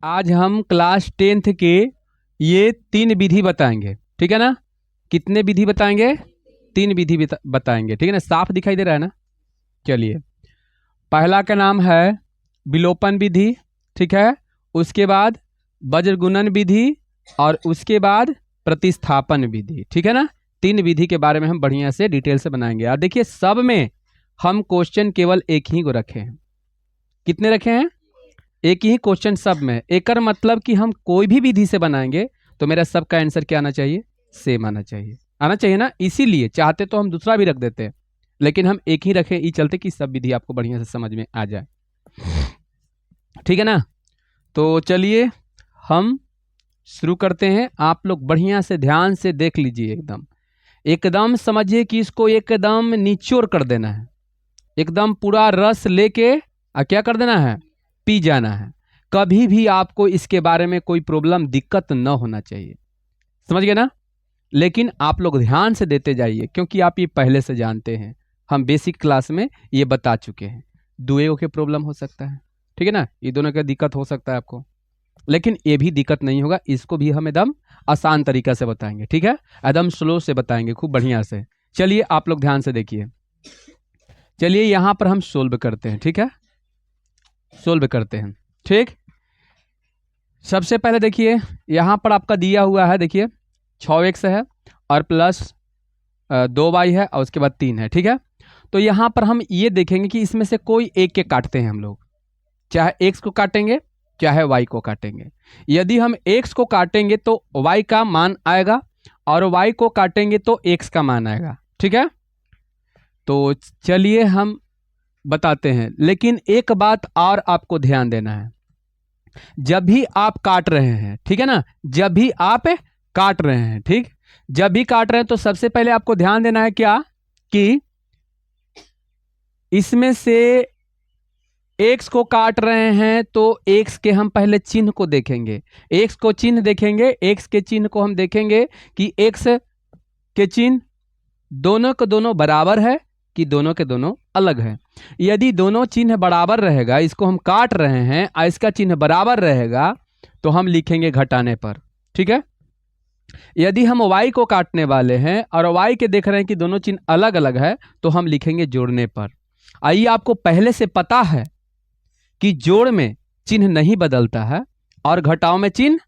आज हम class 10th के ये 3 विधि बताएंगे, ठीक है ना। कितने विधि बताएंगे? 3 विधि बताएंगे, ठीक है ना। साफ दिखाई दे रहा है ना। चलिए, पहला का नाम है विलोपन विधि, ठीक है। उसके बाद वज्रगुणन विधि और उसके बाद प्रतिस्थापन विधि, ठीक है ना। 3 विधि के बारे में हम बढ़िया से डिटेल से बनाएंगे। और देखिए, सब में हम क्वेश्चन केवल एक ही को रखे हैं। कितने रखे हैं? एक ही क्वेश्चन सब में। एक मतलब कि हम कोई भी विधि से बनाएंगे तो मेरा सबका आंसर क्या आना चाहिए? सेम आना चाहिए, आना चाहिए ना। इसीलिए चाहते तो हम दूसरा भी रख देते हैं, लेकिन हम एक ही रखें, ये चलते कि सब विधि आपको बढ़िया से समझ में आ जाए, ठीक है ना। तो चलिए हम शुरू करते हैं। आप लोग बढ़िया से ध्यान से देख लीजिए, एकदम एकदम समझिए कि इसको एकदम निचोड़ कर देना है, एकदम पूरा रस लेके क्या कर देना है? पी जाना है। कभी भी आपको इसके बारे में कोई प्रॉब्लम दिक्कत न होना चाहिए, समझ गए ना। लेकिन आप लोग ध्यान से देते जाइए, क्योंकि आप ये पहले से जानते हैं, हम बेसिक क्लास में ये बता चुके हैं। दुएओं के प्रॉब्लम हो सकता है, ठीक है ना। ये दोनों का दिक्कत हो सकता है आपको, लेकिन ये भी दिक्कत नहीं होगा। इसको भी हम एकदम आसान तरीका से बताएंगे, ठीक है। एकदम स्लो से बताएंगे, खूब बढ़िया से। चलिए आप लोग ध्यान से देखिए। चलिए यहां पर हम सोल्व करते हैं, ठीक है। सोल्व करते हैं, ठीक। सबसे पहले देखिए, यहां पर आपका दिया हुआ है, देखिए 6x है और प्लस 2y है और उसके बाद 3 है, ठीक है। तो यहां पर हम ये देखेंगे कि इसमें से कोई एक के काटते हैं हम लोग, चाहे x को काटेंगे चाहे y को काटेंगे। यदि हम x को काटेंगे तो y का मान आएगा और y को काटेंगे तो x का मान आएगा, ठीक है। तो चलिए हम बताते हैं, लेकिन एक बात और आपको ध्यान देना है। जब भी आप काट रहे हैं, ठीक है ना, जब भी आप काट रहे हैं, ठीक, जब भी काट रहे हैं तो सबसे पहले आपको ध्यान देना है क्या, कि इसमें से x को काट रहे हैं तो x के हम पहले चिन्ह को देखेंगे। x को चिन्ह देखेंगे, x के चिन्ह को हम देखेंगे कि x के चिन्ह दोनों के दोनों बराबर है कि दोनों के दोनों अलग है। यदि दोनों चिन्ह बराबर रहेगा, इसको हम काट रहे हैं और इसका चिन्ह बराबर रहेगा तो हम लिखेंगे घटाने पर, ठीक है। यदि हम y को काटने वाले हैं और y के देख रहे हैं कि दोनों चिन्ह अलग अलग है तो हम लिखेंगे जोड़ने पर। आइए, आपको पहले से पता है कि जोड़ में चिन्ह नहीं बदलता है और घटाव में चिन्ह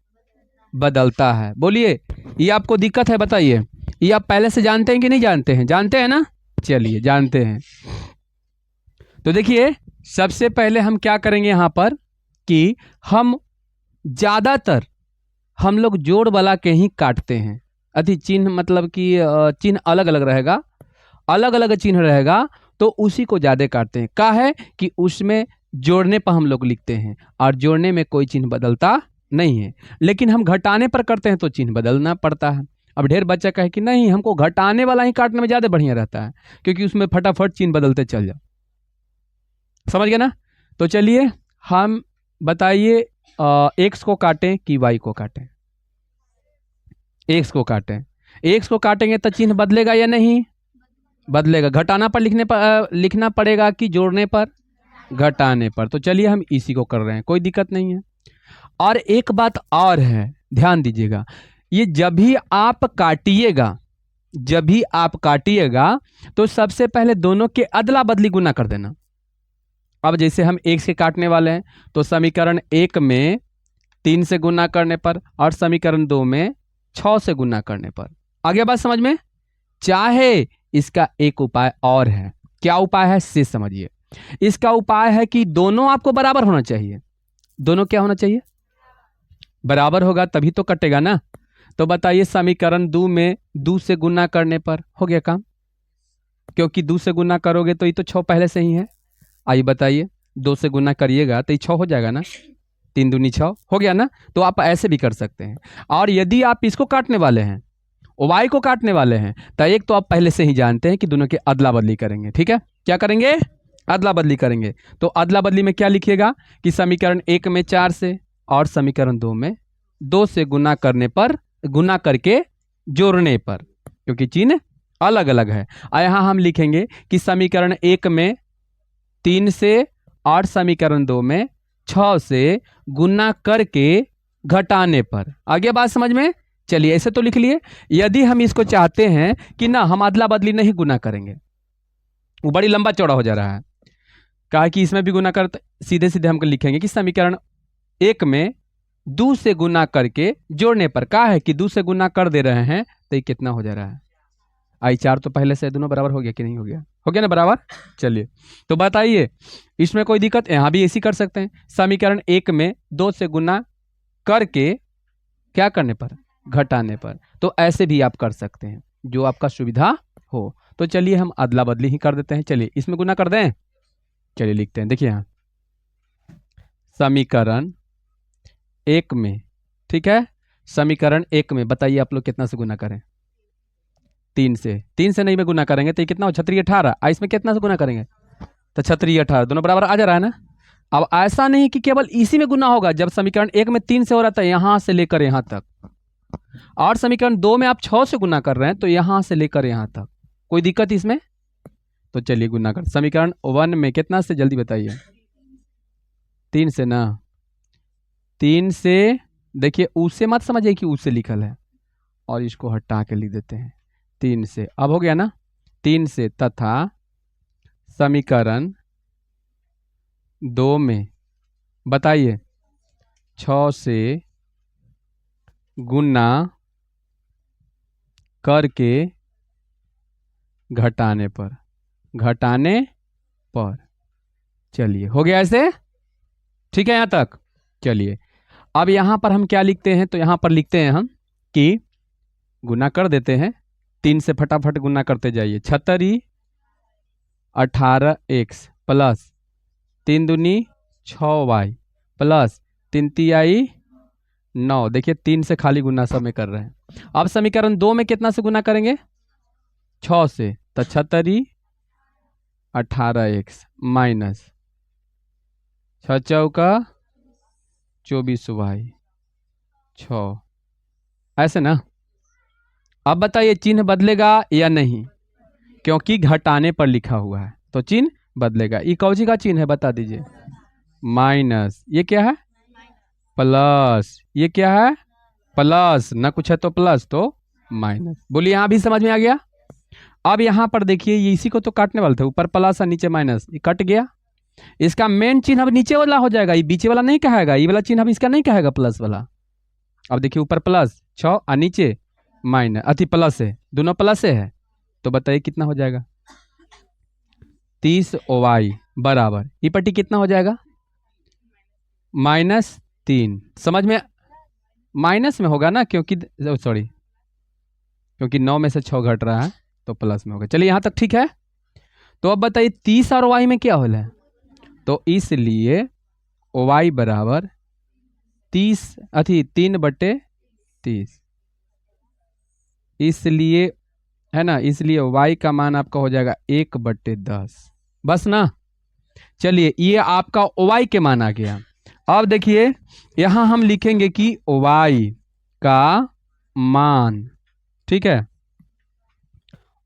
बदलता है। बोलिए, ये आपको दिक्कत है? बताइए, ये आप पहले से जानते हैं कि नहीं जानते हैं? जानते हैं ना। चलिए, जानते हैं। तो देखिए, सबसे पहले हम क्या करेंगे यहां पर कि हम ज्यादातर हम लोग जोड़ वाला के ही काटते हैं। अति चिन्ह मतलब कि चिन्ह अलग अलग रहेगा, अलग अलग चिन्ह रहेगा तो उसी को ज्यादा काटते हैं। क्या है कि उसमें जोड़ने पर हम लोग लिखते हैं और जोड़ने में कोई चिन्ह बदलता नहीं है। लेकिन हम घटाने पर करते हैं तो चिन्ह बदलना पड़ता है। अब ढेर बच्चा कहे कि नहीं, हमको घटाने वाला ही काटने में ज़्यादा बढ़िया रहता है, क्योंकि उसमें फटाफट चिन्ह बदलते चल जाओ। समझ गए ना। तो चलिए हम बताइए, x को काटें कि y को काटें? x को काटें। x को काटेंगे तो चिन्ह बदलेगा या नहीं? बदलेगा। घटाना पर लिखना पड़ेगा कि जोड़ने पर? घटाने पर। तो चलिए हम इसी को कर रहे हैं, कोई दिक्कत नहीं है। और एक बात और है, ध्यान दीजिएगा, ये जब भी आप काटिएगा, जब भी आप काटिएगा तो सबसे पहले दोनों के अदला बदली गुना कर देना। अब जैसे हम x के काटने वाले हैं तो समीकरण 1 में 3 से गुना करने पर और समीकरण 2 में 6 से गुना करने पर। आ गया बात समझ में? चाहे इसका एक उपाय और है। क्या उपाय है से समझिए। इसका उपाय है कि दोनों आपको बराबर होना चाहिए। दोनों क्या होना चाहिए? बराबर होगा तभी तो कटेगा ना। तो बताइए, समीकरण 2 में 2 से गुना करने पर हो गया काम, क्योंकि 2 से गुना करोगे तो ये तो 6 पहले से ही है। आइए बताइए, 2 से गुना करिएगा तो ये 6 हो जाएगा ना। 3 दूनी 6 हो गया ना। तो आप ऐसे भी कर सकते हैं। और यदि आप इसको काटने वाले हैं, y को काटने वाले हैं, तो एक तो आप पहले से ही जानते हैं कि दोनों के अदला बदली करेंगे, ठीक है। क्या करेंगे? अदला बदली करेंगे। तो अदला बदली में क्या लिखिएगा कि समीकरण 1 में 4 से और समीकरण 2 में 2 से गुना करने पर, गुना करके जोड़ने पर, क्योंकि चिन्ह अलग अलग है। और यहां हम लिखेंगे कि समीकरण 1 में 3 से और समीकरण 2 में 6 से गुना करके घटाने पर। आगे बात समझ में? चलिए ऐसे तो लिख लिए। यदि हम इसको चाहते हैं कि ना हम अदला बदली नहीं गुना करेंगे, वो बड़ी लंबा चौड़ा हो जा रहा है, कहा कि इसमें भी गुना कर, सीधे सीधे हम लिखेंगे कि समीकरण 1 में 2 से गुना करके जोड़ने पर। कहा है कि 2 से गुना कर दे रहे हैं तो ये कितना हो जा रहा है? आई 4 तो पहले से दोनों बराबर हो गया कि नहीं हो गया? हो गया ना बराबर। चलिए तो बताइए इसमें कोई दिक्कत? यहाँ भी ऐसी कर सकते हैं, समीकरण 1 में 2 से गुना करके क्या करने पर? घटाने पर। तो ऐसे भी आप कर सकते हैं, जो आपका सुविधा हो। तो चलिए हम अदला बदली ही कर देते हैं। चलिए इसमें गुना कर दें। चलिए लिखते हैं, देखिए यहाँ समीकरण 1 में, ठीक है, समीकरण 1 में बताइए आप लोग कितना से गुना करें? 3 से। 3 से नहीं में गुना करेंगे तो ये कितना हो? 6 18। इसमें कितना से गुना करेंगे? तो 6 18 दोनों बराबर आ जा रहा है ना। अब ऐसा नहीं कि केवल इसी में गुना होगा। जब समीकरण 1 में 3 से हो रहा था यहां से लेकर यहां तक, और समीकरण 2 में आप 6 से गुना कर रहे हैं तो यहां से लेकर यहां तक, कोई दिक्कत इसमें? तो चलिए गुना कर। समीकरण 1 में कितना से? जल्दी बताइए। 3 से ना। 3 से, देखिए उससे मत समझिए कि उससे लिखल है, और इसको हटा के लिख देते हैं 3 से। अब हो गया ना। 3 से तथा समीकरण 2 में बताइए 6 से गुना करके घटाने पर। घटाने पर। चलिए हो गया ऐसे, ठीक है यहां तक। चलिए अब यहां पर हम क्या लिखते हैं? तो यहां पर लिखते हैं हम कि गुना कर देते हैं। 3 से फटाफट गुना करते जाइए। 6 18x प्लस 3 दूनी 6y प्लस 3 तिहाई 9। देखिए 3 से खाली गुना सब में कर रहे हैं। अब समीकरण 2 में कितना से गुना करेंगे? 6 से। तो 6 18x माइनस 6 चौका 24y 6। ऐसे ना। अब बताइए चिन्ह बदलेगा या नहीं? क्योंकि घटाने पर लिखा हुआ है तो चिन्ह बदलेगा। ये कौन सी का चिन्ह है बता दीजिए? माइनस। ये क्या है? प्लस। ये क्या है? प्लस। ना कुछ है तो प्लस, तो माइनस। बोलिए यहां भी समझ में आ गया? अब यहां पर देखिए ये इसी को तो काटने वाले थे, ऊपर प्लस और नीचे माइनस, ये कट गया। इसका मेन चिन्ह अब नीचे वाला हो जाएगा, ये बीचे वाला नहीं कहेगा, ये वाला चिन्ह अब इसका नहीं कहेगा प्लस वाला। अब देखिए ऊपर प्लस 6 और नीचे माइनस, अति प्लस है, दोनों प्लस है। तो बताइए कितना हो जाएगा? 30y बराबर, ये पट्टी कितना हो जाएगा? -3। समझ में? माइनस में होगा ना, क्योंकि सॉरी, क्योंकि 9 में से 6 घट रहा है तो प्लस में होगा। चलिए यहां तक ठीक है। तो अब बताइए 30 और y में क्या हो रहा है? तो इसलिए y बराबर 3/30, इसलिए है ना, इसलिए y का मान आपका हो जाएगा 1/10। बस ना। चलिए ये आपका y के मान आ गया। अब देखिए यहां हम लिखेंगे कि y का मान, ठीक है,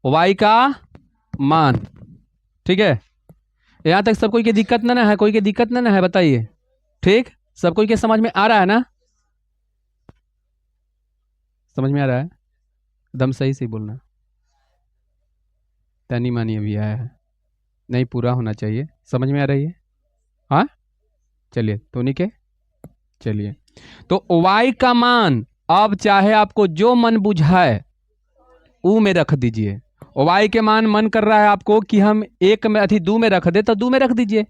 y का मान, ठीक है। यहां तक सब कोई की दिक्कत ना है? कोई की दिक्कत ना है? बताइए। ठीक, सब कोई के समझ में आ रहा है ना? समझ में आ रहा है? एकदम सही से बोलना। तनी मानी अभी आया है, नहीं पूरा होना चाहिए। समझ में आ रही है? हाँ चलिए तो नहीं के। चलिए तो y का मान अब चाहे आपको जो मन बुझाए ऊ में रख दीजिए। y के मान मन कर रहा है आपको कि हम 1 में 2 में रख दे तो 2 में रख दीजिए।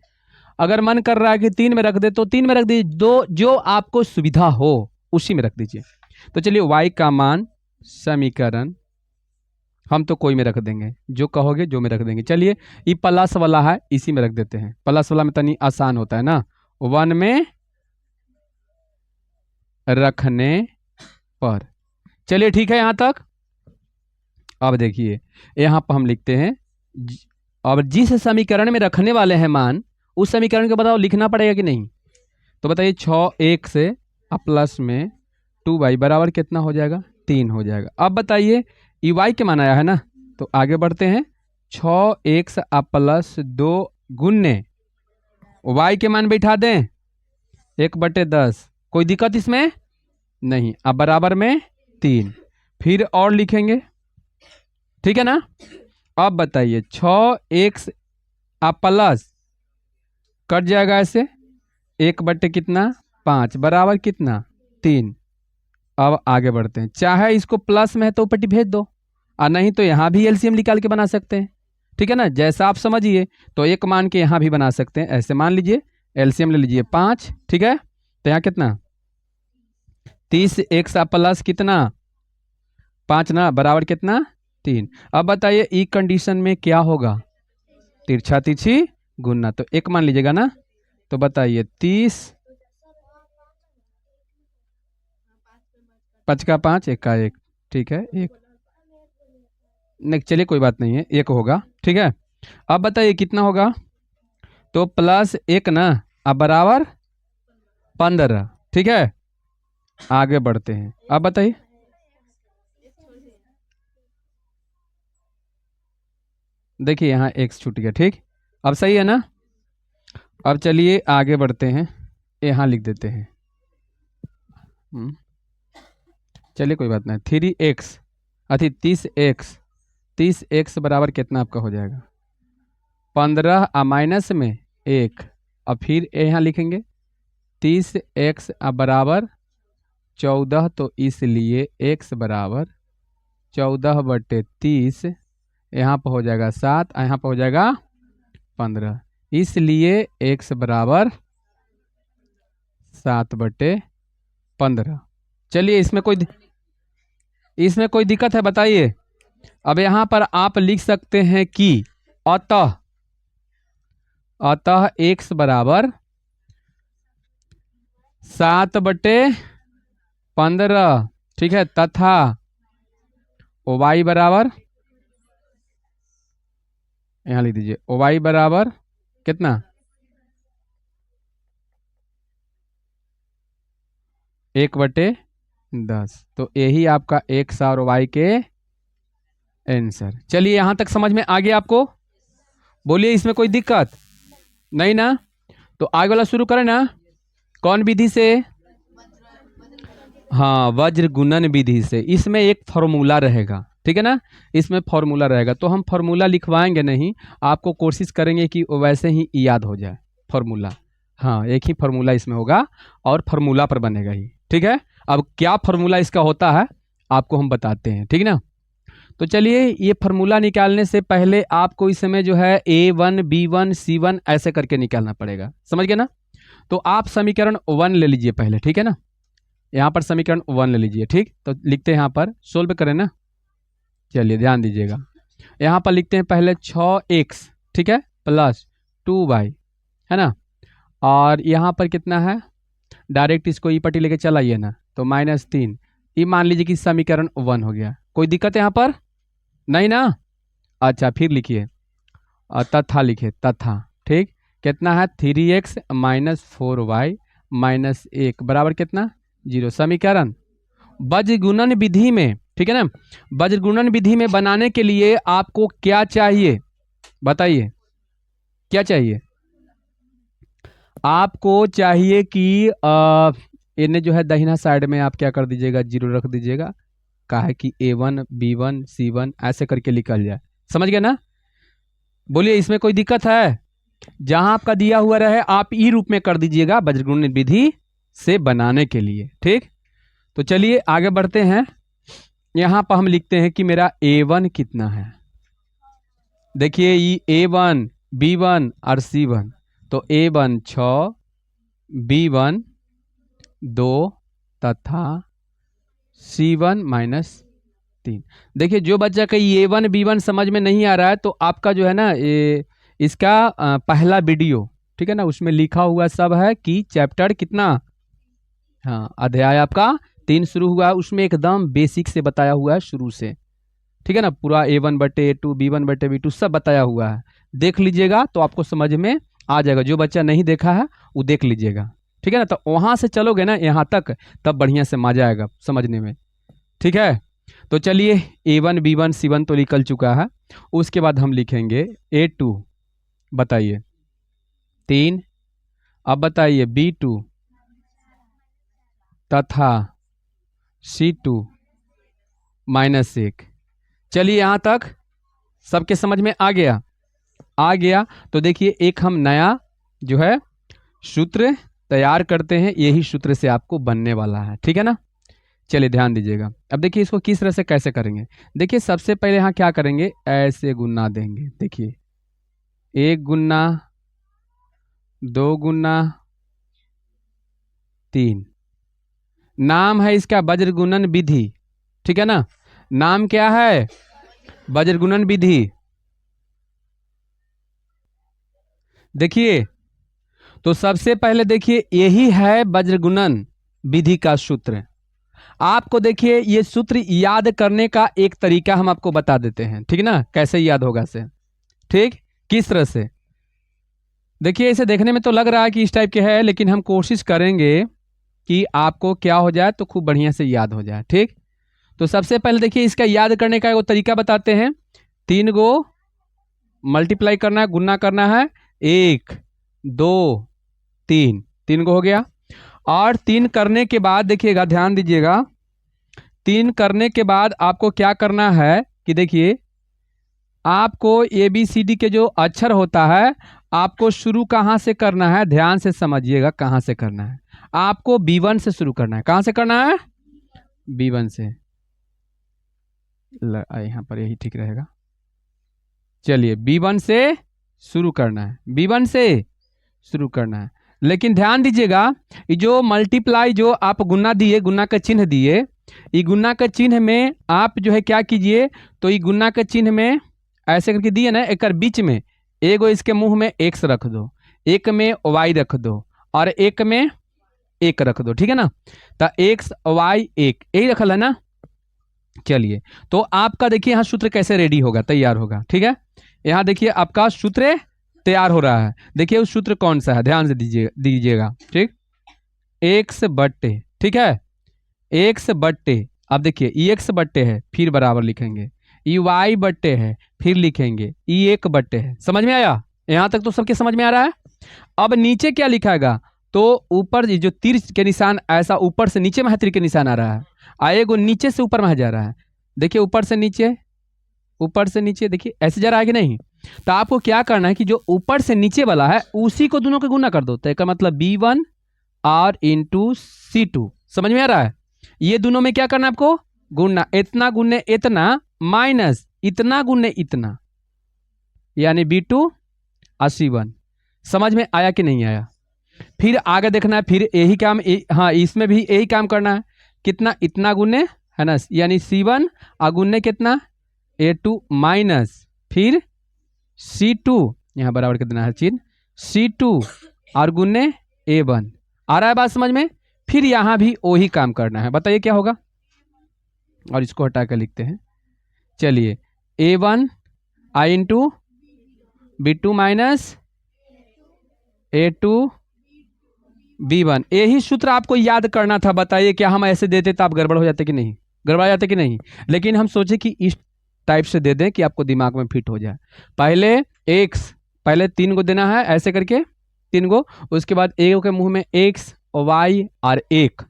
अगर मन कर रहा है कि 3 में रख दे तो 3 में रख दीजिए। दो जो आपको सुविधा हो उसी में रख दीजिए। तो चलिए y का मान समीकरण हम तो कोई में रख देंगे, जो कहोगे जो में रख देंगे। चलिए ये प्लस वाला है, इसी में रख देते हैं। प्लस वाला में तनी आसान होता है ना, 1 में रखने पर। चलिए ठीक है यहां तक। अब देखिए यहां पर हम लिखते हैं, अब जिस समीकरण में रखने वाले हैं मान, उस समीकरण को बताओ लिखना पड़ेगा कि नहीं? तो बताइए 6 से प्लस में 2y बराबर कितना हो जाएगा? 3 हो जाएगा। अब बताइए ये y के मान आया है ना, तो आगे बढ़ते हैं। 6x प्लस 2 गुन्ने y के मान बैठा दें 1/10। कोई दिक्कत इसमें नहीं। अब बराबर में 3, फिर और लिखेंगे, ठीक है ना। अब बताइए 6x अब प्लस कट जाएगा ऐसे, 1/5 कितना 5 बराबर कितना 3। अब आगे बढ़ते हैं, चाहे इसको प्लस में है तो पट्टी भेज दो, और नहीं तो यहाँ भी एलसीएम निकाल के बना सकते हैं, ठीक है ना। जैसा आप समझिए, तो एक मान के यहाँ भी बना सकते हैं। ऐसे मान लीजिए एलसीएम ले लीजिए 5, ठीक है। तो यहाँ कितना 30x प्लस कितना 5 ना बराबर कितना 3। अब बताइए ई कंडीशन में क्या होगा, तिरछा तिरछी गुना, तो एक मान लीजिएगा ना। तो बताइए 30, 5 का 5, 1 का 1, ठीक है 1 नहीं, चलिए कोई बात नहीं है, 1 होगा, ठीक है। अब बताइए कितना होगा, तो +1 ना अब बराबर 15, ठीक है। आगे बढ़ते हैं, अब बताइए देखिए यहाँ x छूट गया, ठीक। अब सही है ना। अब चलिए आगे बढ़ते हैं, यहाँ लिख देते हैं, चलिए कोई बात नहीं। 3x 30x बराबर कितना आपका हो जाएगा 15 माइनस में 1। अब फिर यहाँ लिखेंगे 30x बराबर 14, तो इसलिए x बराबर 14/30, यहाँ पर हो जाएगा 7, यहाँ पर हो जाएगा 15, इसलिए x बराबर 7/15। चलिए इसमें कोई दिक्कत है बताइए। अब यहाँ पर आप लिख सकते हैं कि अतः x बराबर 7/15, ठीक है, तथा y बराबर, यहाँ लिख दीजिए y बराबर कितना 1/10। तो यही आपका x और y के आंसर। चलिए यहां तक समझ में आ गया आपको, बोलिए इसमें कोई दिक्कत नहीं ना। तो आगे वाला शुरू करें ना, कौन विधि से, हाँ वज्र गुणन विधि से। इसमें एक फॉर्मूला रहेगा, ठीक है ना, इसमें फॉर्मूला रहेगा। तो हम फॉर्मूला लिखवाएंगे नहीं, आपको कोशिश करेंगे कि वैसे ही याद हो जाए फॉर्मूला। हाँ एक ही फॉर्मूला इसमें होगा और फॉर्मूला पर बनेगा ही, ठीक है। अब क्या फॉर्मूला इसका होता है आपको हम बताते हैं, ठीक ना। तो चलिए ये फॉर्मूला निकालने से पहले आपको इसमें जो है A1 B1 C1 ऐसे करके निकालना पड़ेगा, समझ गए ना। तो आप समीकरण 1 ले लीजिए पहले, ठीक है ना। यहाँ पर समीकरण 1 ले लीजिए, ठीक। तो लिखते हैं यहाँ पर, सोल्व करें ना। चलिए ध्यान दीजिएगा, यहाँ पर लिखते हैं पहले 6x, ठीक है, प्लस 2y, है ना। और यहाँ पर कितना है, डायरेक्ट इसको ई पट्टी लेके चलाइए ना, तो -3। ये मान लीजिए कि समीकरण 1 हो गया। कोई दिक्कत है यहाँ पर नहीं ना। अच्छा फिर लिखिए तथा, लिखिए तथा, ठीक। कितना है 3x - 4y - 1 बराबर कितना 0। समीकरण वज्र गुणन विधि में, ठीक है ना, वज्र गुणन विधि में बनाने के लिए आपको क्या चाहिए बताइए, क्या चाहिए आपको, चाहिए कि इन्हें जो है दाहिना साइड में आप क्या कर दीजिएगा 0 रख दीजिएगा, काहे कि A1 B1 C1 ऐसे करके निकल जाए, समझ गए ना। बोलिए इसमें कोई दिक्कत है, जहां आपका दिया हुआ रहे आप ई रूप में कर दीजिएगा वज्र गुणन विधि से बनाने के लिए, ठीक। तो चलिए आगे बढ़ते हैं, यहां पर हम लिखते हैं कि मेरा A1 कितना है। देखिए ये A1 B1 और C1, तो A1 6, B1 2 तथा C1 -3। देखिए जो बच्चा का A1 B1 समझ में नहीं आ रहा है, तो आपका जो है ना ये इसका पहला वीडियो, ठीक है ना, उसमें लिखा हुआ सब है कि चैप्टर कितना, हाँ अध्याय आपका 3 शुरू हुआ है, उसमें एकदम बेसिक से बताया हुआ है शुरू से, ठीक है ना। पूरा A1/A2 B1/B2 सब बताया हुआ है, देख लीजिएगा तो आपको समझ में आ जाएगा। जो बच्चा नहीं देखा है वो देख लीजिएगा, ठीक है ना। तो वहां से चलोगे ना यहाँ तक, तब बढ़िया से मजा आएगा समझने में, ठीक है। तो चलिए A1 B1 C1 तो निकल चुका है, उसके बाद हम लिखेंगे A2, बताइए 3। अब बताइए B2 तथा C2 माइनस 1। चलिए यहाँ तक सबके समझ में आ गया। तो देखिए एक हम नया जो है सूत्र तैयार करते हैं, यही सूत्र से आपको बनने वाला है, ठीक है ना। चलिए ध्यान दीजिएगा। अब देखिए इसको किस तरह से कैसे करेंगे। देखिए सबसे पहले यहाँ क्या करेंगे, ऐसे गुना देंगे। देखिए 1 गुना 2 गुना 3, नाम है इसका वज्रगुणन विधि, ठीक है ना। नाम क्या है, वज्रगुणन विधि। देखिए तो सबसे पहले देखिए यही है वज्रगुणन विधि का सूत्र। आपको देखिए ये सूत्र याद करने का एक तरीका हम आपको बता देते हैं, ठीक है ना, कैसे याद होगा से, ठीक, किस तरह से। देखिए इसे देखने में तो लग रहा है कि इस टाइप के है, लेकिन हम कोशिश करेंगे कि आपको क्या हो जाए तो खूब बढ़िया से याद हो जाए, ठीक। तो सबसे पहले देखिए इसका याद करने का वो तरीका बताते हैं। 3 गो मल्टीप्लाई करना है, गुना करना है, 1 2 3 गो हो गया। और 3 करने के बाद देखिएगा, ध्यान दीजिएगा, 3 करने के बाद आपको क्या करना है कि देखिए आपको ABCD के जो अक्षर होता है आपको शुरू कहाँ से करना है, ध्यान से समझिएगा कहाँ से करना है। आपको B1 से शुरू करना है। कहाँ से करना है, B1 से। यहाँ पर यही ठीक रहेगा। चलिए B1 से शुरू करना है, B1 से शुरू करना है। लेकिन ध्यान दीजिएगा ये जो मल्टीप्लाई जो आप गुना दिए, गुना का चिन्ह दिए, ये गुना का चिन्ह में आप जो है क्या कीजिए, तो ये गुना का चिन्ह में ऐसे करके दिए ना, एक बीच में एगो इसके मुंह में x रख दो, एक में y रख दो और एक में 1 रख दो, ठीक है ना। तो x y 1 यही रखल है ना। चलिए तो आपका देखिए यहाँ सूत्र कैसे रेडी होगा, तैयार होगा, ठीक है। यहाँ देखिए आपका सूत्र तैयार हो रहा है। देखिए उस सूत्र कौन सा है, ध्यान से दीजिएगा, ठीक। x बट्टे, ठीक है, x बट्टे, अब देखिए ई x बट्टे है फिर बराबर लिखेंगे, ई y बट्टे है फिर लिखेंगे, ई 1 बट्टे है। समझ में आया, यहाँ तक तो सबके समझ में आ रहा है। अब नीचे क्या लिखाएगा, तो ऊपर जो तीर के निशान ऐसा ऊपर से नीचे में तीर के निशान आ रहा है, आएगो नीचे से ऊपर में जा रहा है। देखिए ऊपर से नीचे, ऊपर से नीचे, देखिए ऐसे जा रहा है कि नहीं। तो आपको क्या करना है कि जो ऊपर से नीचे वाला है उसी को दोनों को गुना कर दो, तो इसका मतलब B1 R इंटू C2। समझ में आ रहा है। ये दोनों में क्या करना है आपको, गुना, इतना गुने इतना माइनस इतना गुने इतना, यानी B2 और C1। समझ में आया कि नहीं आया। फिर आगे देखना है, फिर यही काम, हाँ इसमें भी यही काम करना है। कितना, इतना गुने है ना, यानी C1 और गुने कितना A2 माइनस फिर C2, यहाँ बराबर कितना है चिन्ह, C2 और गुने A1। आ रहा है बात समझ में। फिर यहाँ भी वही काम करना है, बताइए क्या होगा। और इसको हटा कर लिखते हैं। चलिए A1 I into B2 minus A2 B1, यही सूत्र आपको याद करना था। बताइए क्या हम ऐसे देते तो आप गड़बड़ हो जाते कि नहीं, गड़बड़ा जाते कि नहीं। लेकिन हम सोचे कि इस टाइप से दे दें कि आपको दिमाग में फिट हो जाए। पहले x, पहले 3 गो देना है ऐसे करके 3 गो, उसके बाद एक के मुंह में x y और 1,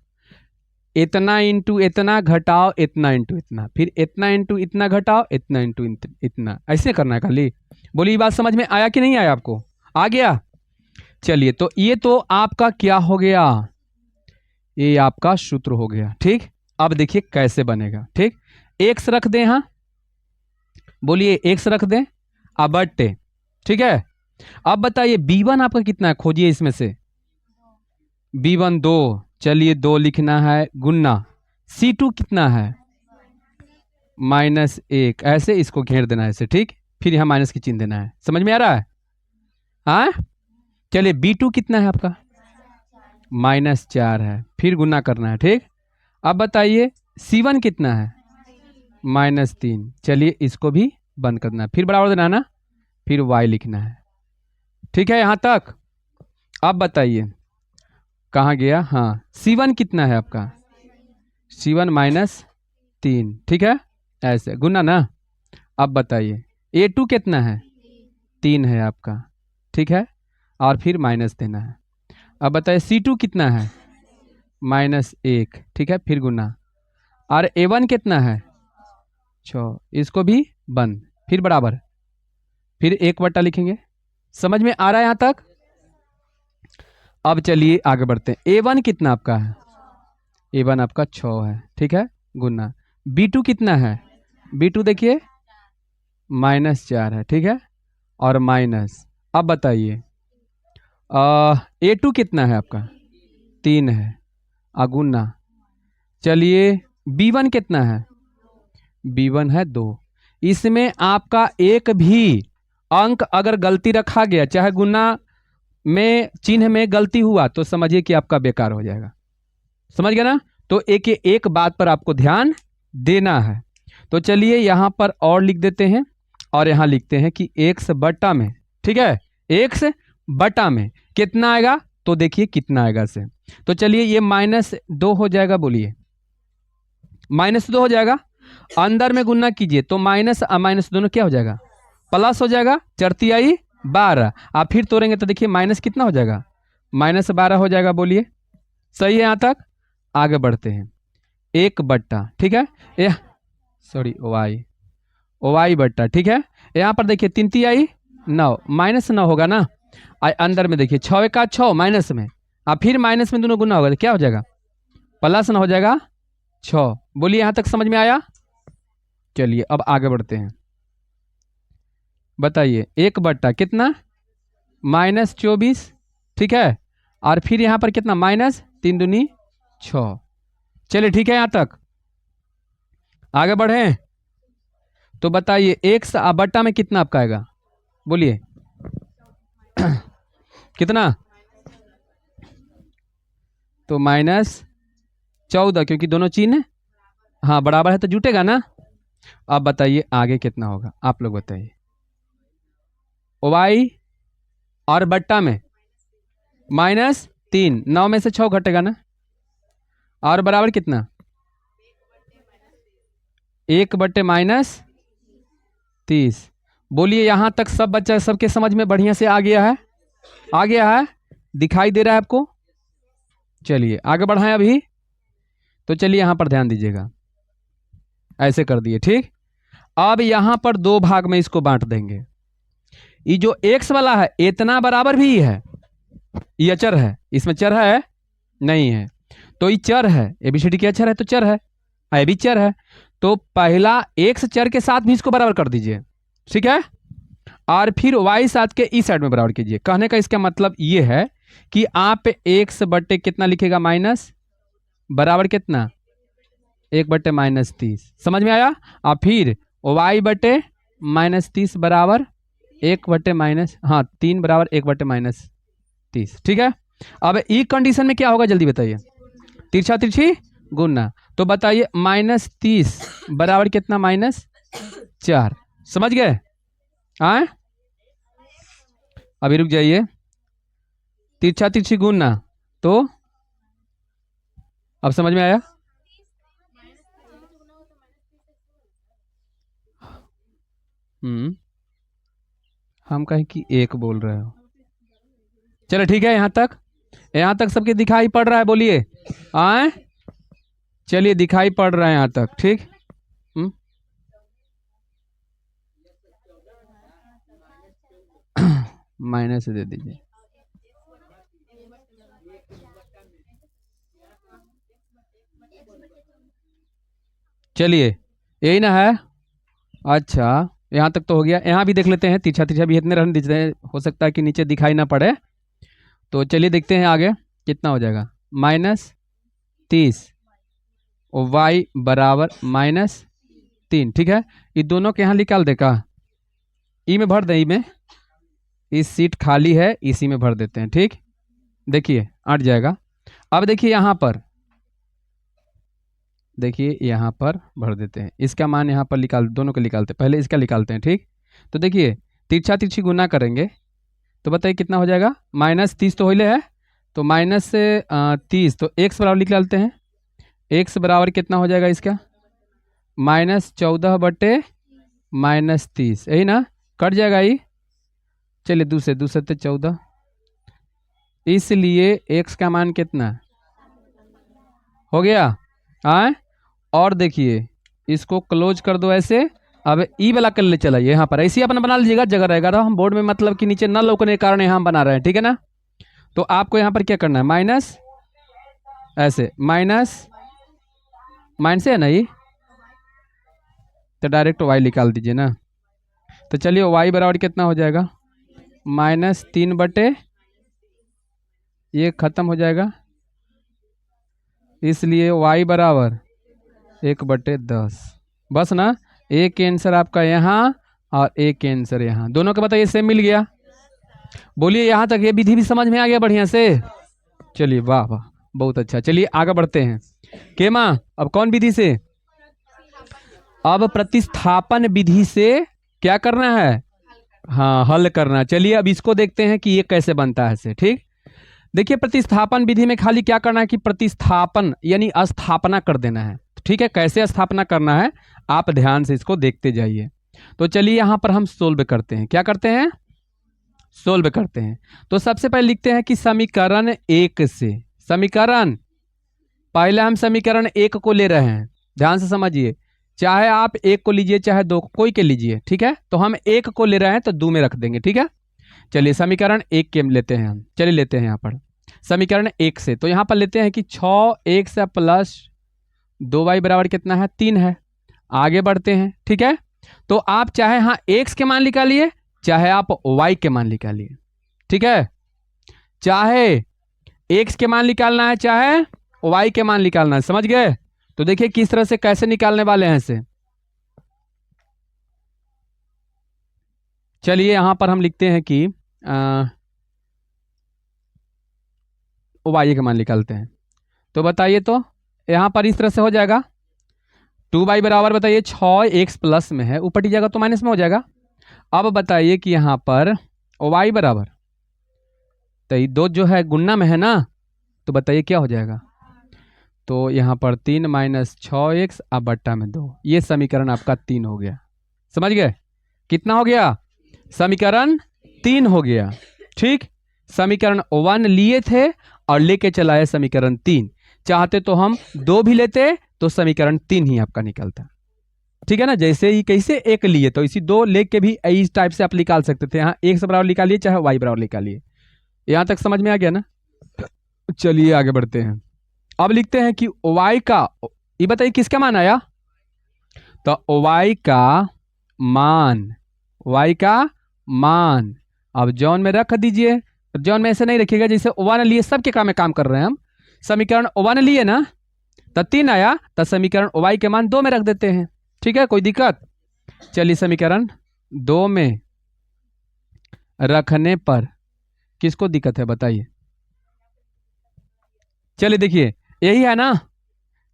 इतना इंटू इतना घटाओ इतना इंटू इतना, फिर इतना इंटू इतना घटाओ इतना इंटू इतना, ऐसे करना है खाली। बोलिए बात समझ में आया कि नहीं आया, आपको आ गया। चलिए तो ये तो आपका क्या हो गया, ये आपका सूत्र हो गया, ठीक। अब देखिए कैसे बनेगा, ठीक। x रख दें, हाँ बोलिए x रख दें, अब बट्टे, ठीक है। अब बताइए B1 आपका कितना है, खोजिए इसमें से। B1 2, चलिए 2 लिखना है गुन्ना। C2 कितना है, -1, ऐसे इसको घेर देना है ऐसे, ठीक। फिर यहाँ माइनस की चिन्ह देना है। समझ में आ रहा है, हाँ। चलिए B2 कितना है आपका, -4 है, फिर गुना करना है, ठीक। अब बताइए C1 कितना है, -3, चलिए इसको भी बंद करना है, फिर बराबर देना है ना, फिर y लिखना है, ठीक है यहाँ तक। अब बताइए कहाँ गया, हाँ C1 कितना है आपका, C1 -3, ठीक है, ऐसे गुना ना। अब बताइए A2 कितना है, 3 है आपका, ठीक है, और फिर माइनस देना है। अब बताइए C2 कितना है, -1, ठीक है, फिर गुना। और A1 कितना है 6, इसको भी बंद, फिर बराबर, फिर 1 बटा लिखेंगे। समझ में आ रहा है यहाँ तक? अब चलिए आगे बढ़ते हैं। A1 कितना आपका है? A1 आपका 6 है, ठीक है, गुना। B2 कितना है? B2 देखिए -4 है, ठीक है, और माइनस। अब बताइए A2 कितना है आपका? 3 है, अगुना। चलिए B1 कितना है? B1 है 2। इसमें आपका एक भी अंक अगर गलती रखा गया, चाहे गुना में चिन्ह में गलती हुआ, तो समझिए कि आपका बेकार हो जाएगा। समझ गया ना? तो एक बात पर आपको ध्यान देना है। तो चलिए यहां पर और लिख देते हैं, और यहां लिखते हैं कि x बटा में, ठीक है, x बटा में कितना आएगा, तो देखिए कितना आएगा से। तो चलिए ये -2 हो जाएगा, बोलिए -2 हो जाएगा। अंदर में गुना कीजिए तो माइनस माइनस दोनों क्या हो जाएगा, प्लस हो जाएगा। चरती आई 12, आप फिर तोड़ेंगे तो देखिए माइनस कितना हो जाएगा, -12 हो जाएगा। बोलिए सही है यहाँ तक? आगे बढ़ते हैं। 1 बट्टा, ठीक है, सॉरी y बट्टा, ठीक है। यहाँ पर देखिए 3 3 आई 9, -9 होगा ना। अंदर में देखिए 6 का 6 माइनस में, अब फिर माइनस में दोनों गुना होगा तो क्या हो जाएगा, प्लस ना हो जाएगा 6। बोलिए यहाँ तक समझ में आया? चलिए अब आगे बढ़ते हैं। बताइए 1 बट्टा कितना, -24, ठीक है, और फिर यहाँ पर कितना, -3 दूनी 6। चलिए ठीक है, यहाँ तक आगे बढ़े। तो बताइए x बट्टा में कितना आपका आएगा, बोलिए कितना, तो -14, क्योंकि दोनों चिन्ह हाँ बराबर है तो जुटेगा ना। अब बताइए आगे कितना होगा, आप लोग बताइए। y और बट्टा में -3, 9 में से 6 घटेगा ना, और बराबर कितना, 1/-30। बोलिए यहाँ तक सब बच्चा सबके समझ में बढ़िया से आ गया है? आ गया है, दिखाई दे रहा है आपको? चलिए आगे बढ़ाएं अभी। तो चलिए यहाँ पर ध्यान दीजिएगा, ऐसे कर दिए, ठीक। अब यहाँ पर 2 भाग में इसको बांट देंगे। ये जो x वाला है इतना बराबर भी है, ये चर है, इसमें चर है नहीं है, तो ये चर है, ABCD के अक्षर है तो चर है, ये भी चर है। तो पहला x चर के साथ भी इसको बराबर कर दीजिए, ठीक है, और फिर y साथ के इस साइड में बराबर कीजिए। कहने का इसका मतलब ये है कि आप x बटे कितना लिखेगा, माइनस बराबर कितना, 1/-30। समझ में आया? और फिर y बटे -30 बराबर 3 बराबर 1/-30, ठीक है। अब ई कंडीशन में क्या होगा जल्दी बताइए, तिरछा तिरछी गुना। तो बताइए -30 बराबर कितना, -4। समझ गए? आए अभी रुक जाइए, तिरछा तिरछी गुना, तो अब समझ में आया? हम कहें कि 1 बोल रहे हो। चलो ठीक है, यहाँ तक सबके दिखाई पड़ रहा है, बोलिए आए। चलिए दिखाई पड़ रहा है यहाँ तक, ठीक। माइनस दे दीजिए। चलिए यही ना है। अच्छा यहाँ तक तो हो गया, यहाँ भी देख लेते हैं, तिरछा तिरछा भी इतने रहने दीजिए, हो सकता है कि नीचे दिखाई ना पड़े। तो चलिए देखते हैं आगे कितना हो जाएगा, -30 और y बराबर -3, ठीक है। ये दोनों के यहाँ निकाल दे का, ई में भर दें, ई में, इस सीट खाली है इसी में भर देते हैं, ठीक। देखिए अट जाएगा। अब देखिए यहाँ पर, देखिए यहाँ पर भर देते हैं, इसका मान यहाँ पर निकाल, दोनों को निकालते हैं, पहले इसका निकालते हैं, ठीक। तो देखिए तिरछा तिरछी गुना करेंगे तो बताइए कितना हो जाएगा, -30 तो होले है, तो -30, तो x बराबर निकालते हैं, x बराबर कितना हो जाएगा इसका, -14/-30, यही ना, कट जाएगा ये। चलिए दूसरे तो 14, इसलिए x का मान कितना, हो गया। आए और देखिए इसको क्लोज कर दो ऐसे। अब ई वाला कर ले चला यहाँ पर ऐसे ही अपना बना लीजिएगा, जगह रहेगा तो हम बोर्ड में मतलब कि नीचे न लोकने के कारण यहाँ हम बना रहे हैं, ठीक है ना। तो आपको यहाँ पर क्या करना है, माइनस ऐसे माइनस माइनस है ना ये, तो डायरेक्ट वाई निकाल दीजिए ना। तो चलिए वाई बराबर कितना हो जाएगा, -3/, ये खत्म हो जाएगा, इसलिए y बराबर 1/10। बस ना, एक आंसर आपका यहाँ और एक आंसर यहाँ, दोनों का बताइए सेम मिल गया। बोलिए यहाँ तक ये विधि भी समझ में आ गया बढ़िया से। चलिए वाह वाह बहुत अच्छा। चलिए आगे बढ़ते हैं। केमा अब कौन विधि से, अब प्रतिस्थापन विधि से क्या करना है, हाँ हल करना। चलिए अब इसको देखते हैं कि ये कैसे बनता है से। ठीक, देखिए प्रतिस्थापन विधि में खाली क्या करना है कि प्रतिस्थापन यानी स्थापना कर देना है। ठीक है, कैसे स्थापना करना है आप ध्यान से इसको देखते जाइए। तो चलिए यहां पर हम सोल्व करते हैं। क्या करते हैं, सोल्व करते हैं। तो सबसे पहले लिखते हैं कि समीकरण 1 से, समीकरण पहले हम समीकरण 1 को ले रहे हैं, ध्यान से समझिए, चाहे आप 1 को लीजिए चाहे 2 कोई के लीजिए। ठीक है, तो हम 1 को ले रहे हैं तो 2 में रख देंगे। ठीक है, चलिए समीकरण 1 के लेते हैं हम। चलिए लेते हैं यहाँ पर समीकरण 1 से, तो यहाँ पर लेते हैं कि 6x प्लस 2y बराबर कितना है, 3 है। आगे बढ़ते हैं। ठीक है, तो आप चाहे हाँ x के मान निकालिए चाहे आप y के मान निकालिए। ठीक है, चाहे x के मान निकालना है चाहे y के मान निकालना है, समझ गए। तो देखिए किस तरह से कैसे निकालने वाले हैं इसे। चलिए यहां पर हम लिखते हैं कि y के मान निकालते हैं। तो बताइए, तो यहां पर इस तरह से हो जाएगा 2y बराबर बताइए 6x प्लस में है, ऊपर जाएगा तो माइनस में हो जाएगा। अब बताइए कि यहां पर y बराबर, तो ये 2 जो है गुन्ना में है ना, तो बताइए क्या हो जाएगा। तो यहाँ पर 3 - 6x अब बट्टा में 2, ये समीकरण आपका 3 हो गया। समझ गए, कितना हो गया, समीकरण 3 हो गया। ठीक, समीकरण 1 लिए थे और लेके चलाए समीकरण 3, चाहते तो हम 2 भी लेते तो समीकरण 3 ही आपका निकलता। ठीक है ना, जैसे ही कैसे 1 लिए तो इसी 2 लेके भी इस टाइप से आप निकाल सकते थे। यहाँ x बराबर निकालिए चाहे y बराबर निकालिए। यहां तक समझ में आ गया ना। चलिए आगे बढ़ते हैं। अब लिखते हैं कि y का, ये बताइए किसका मान आया, तो y का मान, y का मान अब जॉन में रख दीजिए। जॉन में ऐसे नहीं रखिएगा जैसे 1 लिए सबके काम में काम कर रहे हैं हम। समीकरण 1 लिए ना तो 3 आया, तो समीकरण y के मान 2 में रख देते हैं। ठीक है, कोई दिक्कत। चलिए समीकरण 2 में रखने पर किसको दिक्कत है बताइए। चलिए देखिए यही है ना।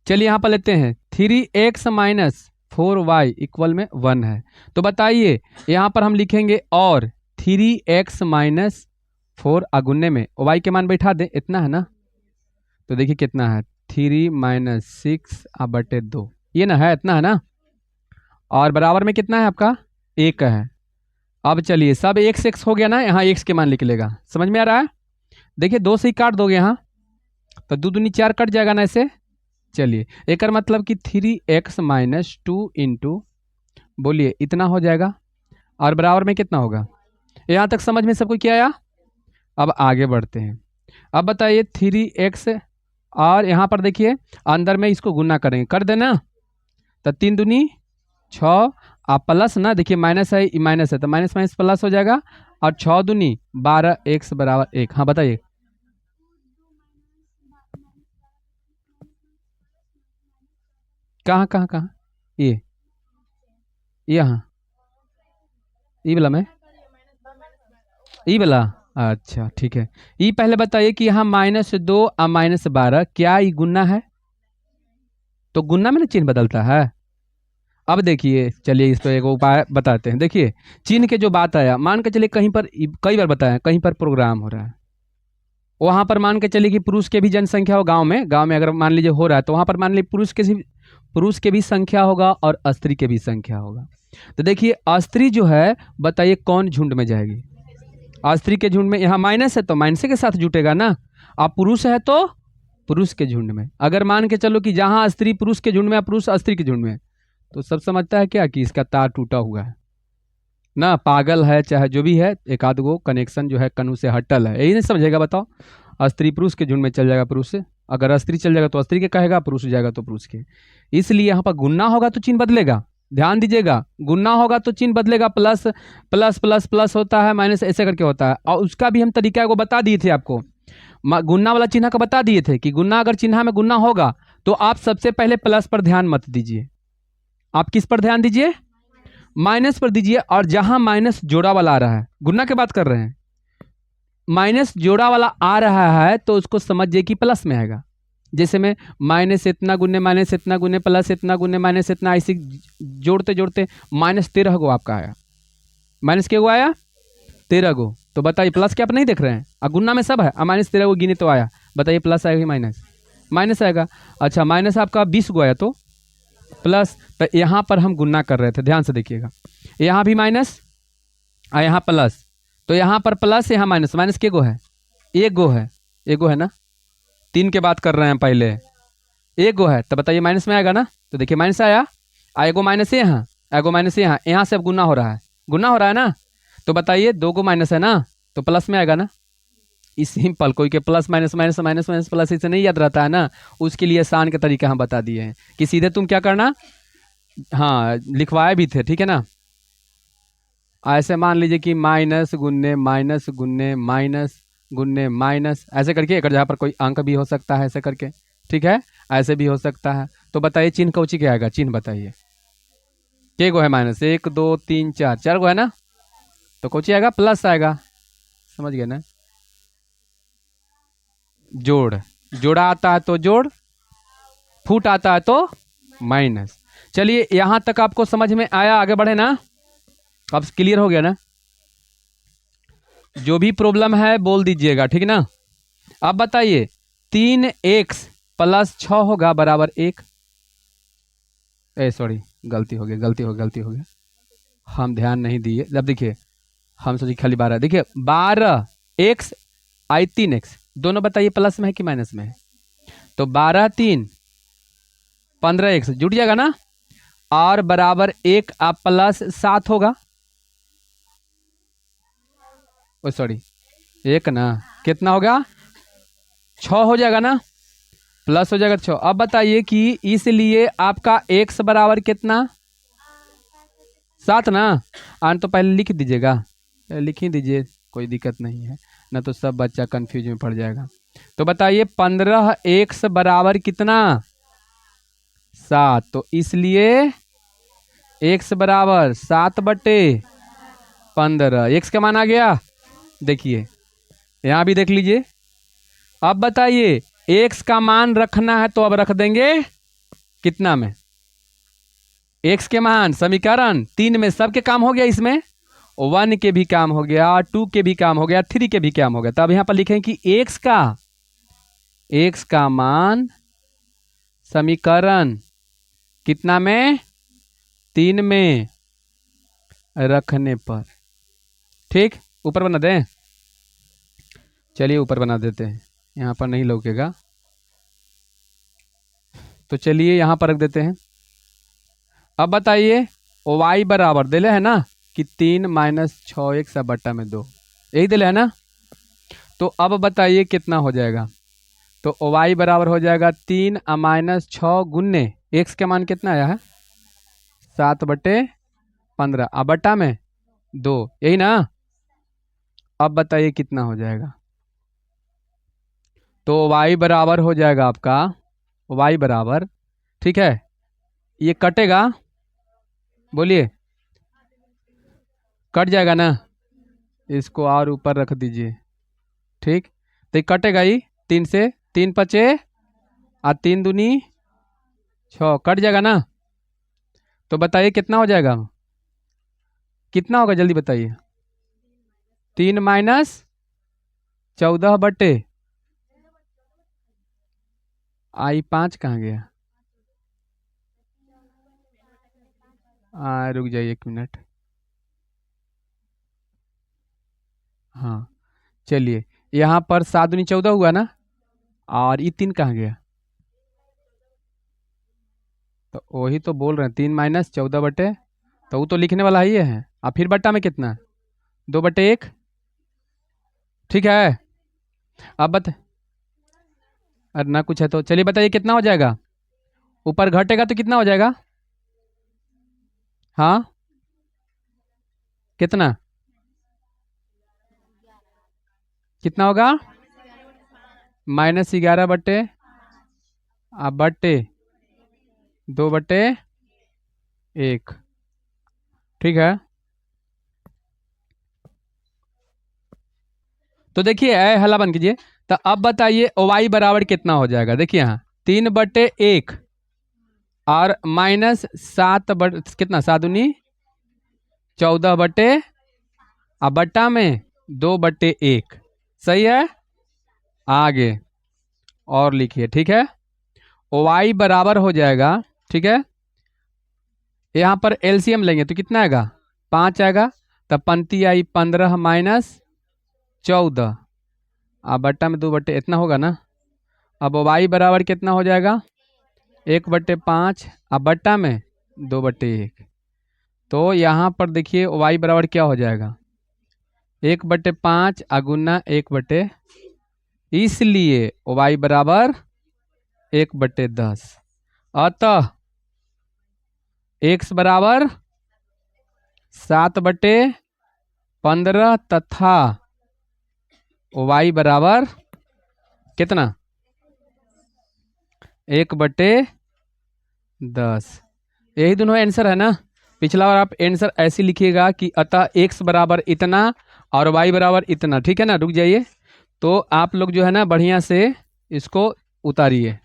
चलिए यहां पर लेते हैं 3x - 4y इक्वल में 1 है। तो बताइए यहां पर हम लिखेंगे और 3x - 4 अगुन्ने में y के मान बैठा दें, इतना है ना। तो देखिए कितना है, 3 - 6/2, ये ना है, इतना है ना। और बराबर में कितना है आपका, 1 है। अब चलिए सब x x हो गया ना, यहाँ x के मान निकलेगा, समझ में आ रहा है। देखिए 2 से ही काट दोगे यहाँ तो 2 दूनी 4 कट जाएगा ना ऐसे। चलिए एक मतलब कि 3x - 2 इंटू, बोलिए इतना हो जाएगा, और बराबर में कितना होगा। यहाँ तक समझ में सबको क्या आया। अब आगे बढ़ते हैं। अब बताइए 3x, और यहाँ पर देखिए अंदर में इसको गुना करेंगे, कर देना, तो 3 दूनी 6, आप प्लस ना, देखिए माइनस है माइनस है तो माइनस माइनस प्लस हो जाएगा, और 6 दूनी 12, x बराबर 1। हाँ बताइए, कहाँ कहाँ कहाँ, ये यहाँ ई वाला में, ई वाला, अच्छा ठीक है। ई पहले बताइए कि यहाँ -2 और -12 क्या ये गुन्ना है, तो गुन्ना में ना चिन्ह बदलता है। अब देखिए चलिए इस पर एक उपाय बताते हैं। देखिए चिन्ह के जो बात आया, मान के चलिए कहीं पर, कई बार बताया कहीं पर प्रोग्राम हो रहा है, वहां पर मान के चलिए कि पुरुष के भी जनसंख्या हो, गांव में अगर मान लीजिए हो रहा है, तो वहां पर मान लीजिए पुरुष के भी संख्या होगा और स्त्री के भी संख्या होगा। तो देखिए स्त्री जो है बताइए कौन झुंड में जाएगी, स्त्री के झुंड में। यहाँ माइनस है तो माइनस के साथ जुटेगा ना, आप पुरुष है तो पुरुष के झुंड में। अगर मान के चलो कि जहां स्त्री पुरुष के झुंड में या पुरुष स्त्री के झुंड में, तो सब समझता है क्या कि इसका तार टूटा हुआ है ना, पागल है, चाहे जो भी है, एक आध गो कनेक्शन जो है कनु से हटल है, यही नहीं समझेगा। बताओ, स्त्री पुरुष के झुंड में चल जाएगा पुरुष से, अगर स्त्री चल जाएगा तो स्त्री के कहेगा, पुरुष जाएगा तो पुरुष के। इसलिए यहाँ पर गुना होगा तो चिन्ह बदलेगा, ध्यान दीजिएगा, गुना होगा तो चिन्ह बदलेगा, प्लस प्लस प्लस प्लस होता है, माइनस ऐसे करके होता है। और उसका भी हम तरीका को बता दिए थे आपको, गुना वाला चिन्ह का बता दिए थे कि गुना अगर चिन्ह में गुना होगा तो आप सबसे पहले प्लस पर ध्यान मत दीजिए, आप किस पर ध्यान दीजिए, माइनस पर दीजिए। और जहां माइनस जोड़ा वाला आ रहा है, गुना की बात कर रहे हैं, माइनस जोड़ा वाला आ रहा है तो उसको समझिए कि प्लस में आएगा। जैसे में माइनस इतना गुने माइनस इतना गुने प्लस इतना गुने माइनस इतना, ऐसे जोड़ते जोड़ते -13 गो आपका आया। माइनस के गो आया 13 गो, तो बताइए प्लस क्या आप नहीं देख रहे हैं, और गुना में सब है, -13 गो गिने तो आया, बताइए प्लस आएगा कि माइनस, माइनस आएगा। अच्छा, माइनस आपका 20 गो आया तो प्लस, तो यहाँ पर हम गुना कर रहे थे, ध्यान से देखिएगा, यहाँ भी माइनस और यहाँ प्लस, तो यहाँ पर प्लस यहाँ माइनस, माइनस के गो है, एक गो है, एक गो है ना, 3 के बात कर रहे हैं पहले, एक गो है, तो बताइए माइनस में आएगा ना, तो देखिए माइनस आया, एगो माइनस यहाँ, एगो माइनस यहाँ से अब गुना हो रहा है, गुना हो रहा है ना, तो बताइए 2 गो माइनस है ना, तो प्लस में आएगा ना। इस सिंपल, कोई के plus minus minus minus minus plus इसे नहीं याद रहता है ना, उसके लिए आसान के तरीका हम बता दिए हैं कि सीधे तुम क्या करना, हाँ लिखवाए भी थे, ठीक है ना। ऐसे मान लीजिए कि माइनस गुन्ने माइनस गुन्ने माइनस गुन्ने माइनस, ऐसे करके एक जगह पर कोई अंक भी हो सकता है ऐसे करके, ठीक है, ऐसे भी हो सकता है। तो बताइए चिन्ह कौची क्या आएगा, चिन्ह बताइए, के गो है माइनस, 1 2 3 4, 4 गो है ना, तो कौची आएगा, प्लस आएगा, समझ गए ना। जोड़, जोड़ा आता है तो जोड़, फूट आता है तो माइनस। चलिए यहां तक आपको समझ में आया, आगे बढ़े ना, अब क्लियर हो गया ना। जो भी प्रॉब्लम है बोल दीजिएगा, ठीक ना। अब बताइए 3x + 6 होगा बराबर 1, सॉरी गलती हो गया, हम ध्यान नहीं दिए। अब देखिए हम सोचिए खाली 12, देखिए 12x आई 3x, दोनों बताइए प्लस में है कि माइनस में है, तो 12 3 15x जुट जाएगा ना, और बराबर 1 आप प्लस 7 होगा, ओ सॉरी 1 ना, कितना होगा 6 हो जाएगा ना, प्लस हो जाएगा 6। अब बताइए कि इसलिए आपका x बराबर कितना, 7 ना, आन तो पहले लिख दीजिएगा, लिख ही दीजिए, कोई दिक्कत नहीं है ना, तो सब बच्चा कंफ्यूज में पड़ जाएगा। तो बताइए 15x बराबर कितना, 7, तो इसलिए x बराबर 7/15, x का मान आ गया, देखिए यहां भी देख लीजिए। अब बताइए x का मान रखना है तो अब रख देंगे कितना में, x के मान समीकरण 3 में सबके काम हो गया, इसमें 1 के भी काम हो गया, 2 के भी काम हो गया, 3 के भी काम हो गया। तो अब यहां पर लिखें कि x का मान समीकरण कितना में, 3 में रखने पर, ठीक, ऊपर बना दें, चलिए ऊपर बना देते हैं, यहां पर नहीं लौकेगा, तो चलिए यहां पर रख देते हैं। अब बताइए y बराबर दिले है ना कि 3 - 6x/2, यही दिले है ना, तो अब बताइए कितना हो जाएगा, तो y बराबर हो जाएगा 3 - 6 गुन्ने x का मान कितना आया है 7/15, अब बट्टा में 2, यही ना। अब बताइए कितना हो जाएगा, तो y बराबर हो जाएगा आपका, y बराबर, ठीक है, ये कटेगा, बोलिए कट जाएगा ना, इसको और ऊपर रख दीजिए, ठीक, तो ये कटेगा ही, 3 से 3 5 और 3 दूनी 6, कट जाएगा ना। तो बताइए कितना हो जाएगा, कितना होगा जल्दी बताइए, 3 - 14 आई 5 कहाँ गया, रुक जाइए 1 मिनट, हाँ चलिए यहाँ पर 7 दूनी 14 हुआ ना, और ये 3 कहाँ गया? तो वही तो बोल रहे हैं, 3 - 14 बटे, तो वो तो लिखने वाला ही है। और फिर बट्टा में कितना? 2/1। ठीक है। अब बता, अरे ना कुछ है तो चलिए बताइए कितना हो जाएगा? ऊपर घटेगा तो कितना हो जाएगा? हाँ, कितना? कितना होगा? -11 बटे, अब बटे 2/1। ठीक है। तो देखिए हला बन कीजिए। तो अब बताइए y बराबर कितना हो जाएगा? देखिए यहाँ 3/1 और -7 कितना, 7×14 अब बट्टा में 2/1। सही है। आगे और लिखिए। ठीक है। y बराबर हो जाएगा। ठीक है। यहाँ पर एलसीएम लेंगे तो कितना आएगा? 5 आएगा। तब पंक्ति आई 15 - 14 अब बट्टा में 2/, इतना होगा ना। अब y बराबर कितना हो जाएगा? 1/5 अब बट्टा में 2/1। तो यहाँ पर देखिए y बराबर क्या हो जाएगा? 1/5 अगुना 1/, इसलिए y बराबर 1/10। अतः x बराबर 7/15 तथा y बराबर कितना? 1/10। यही दोनों आंसर है ना। पिछला बार आप आंसर ऐसे लिखिएगा कि अतः x बराबर इतना और y बराबर इतना। ठीक है ना। रुक जाइए। तो आप लोग जो है ना बढ़िया से इसको उतारिए।